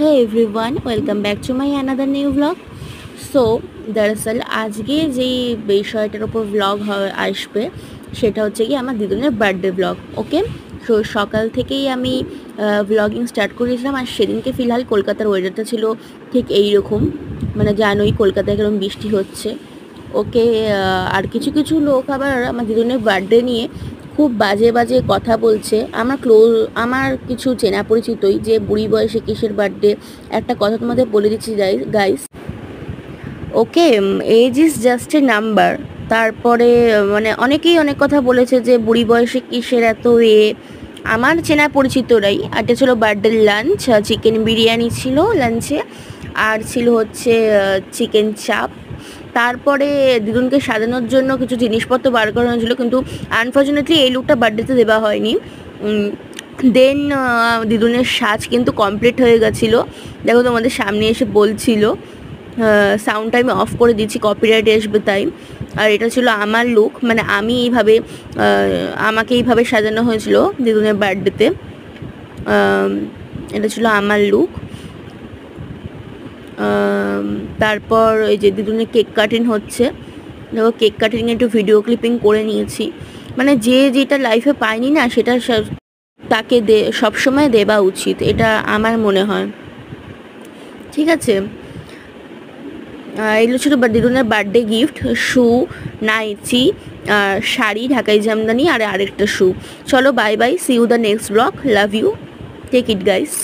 Hey everyone, welcome back to my another new vlog. So দরअसल আজকে যেই বিষয়টার উপর ব্লগ আসবে সেটা হচ্ছে কি আমার দিদুনের বার্থডে ব্লগ। ওকে, সো সকাল থেকেই আমি ব্লগিং স্টার্ট করেছিলাম। আর সেদিনকে ফিলহাল কলকাতার ওয়েদারটা ছিল ঠিক এইরকম, মানে জানোই কলকাতায় কিরকম বৃষ্টি হচ্ছে। ওকে, আর কিছু কিছু লোক আবার আমার দিদুনের বার্থডে নিয়ে খুব বাজে বাজে কথা বলছে। আমার কিছু চেনা পরিচিতই যে বুড়ি বয়সে কিসের বার্থডে। একটা কথা তোমাদের বলে দিচ্ছি guys, okay, age is just a number. তারপরে মানে অনেকেই অনেক কথা বলেছে যে বুড়ি বয়সে কিসের এত আমার চেনা পরিচিতরাই। এটা ছিল বার্থডে লাঞ্চ, চিকেন বিরিয়ানি ছিল লাঞ্চে, আর ছিল হচ্ছে চিকেন চাপ। তারপরে দিদুনকে সাজানোর জন্য কিছু জিনিসপত্র বার করা হয়েছিল, কিন্তু আনফর্চুনেটলি এই লুকটা বার্থডেতে দেওয়া হয়নি। দেন দিদুনের সাজ কিন্তু কমপ্লিট হয়ে গেছিলো, দেখো তোমাদের সামনে এসে বলছিল। সাউন্ডটা আমি অফ করে দিচ্ছি, কপিরাইট আসবে তাই। আর এটা ছিল আমার লুক, মানে আমি এইভাবে আমাকে এইভাবে সাজানো হয়েছিল দিদুনের বার্থডেতে। এটা ছিল আমার লুক। তারপর এই যে দিদুনের কেক কাটিং হচ্ছে, দেখো কেক কাটিংয়ে একটু ভিডিও ক্লিপিং করে নিয়েছি। মানে যে যেটা লাইফে পায়নি না সেটা তাকে সবসময় দেওয়া উচিত, এটা আমার মনে হয়। ঠিক আছে, এগুলো ছিল দিদুনের birthday gift. Shoe, nighty, sari, ঢাকাই জামদানি আর আরেকটা শু। চলো bye bye, see you the next blog, love you, take it guys.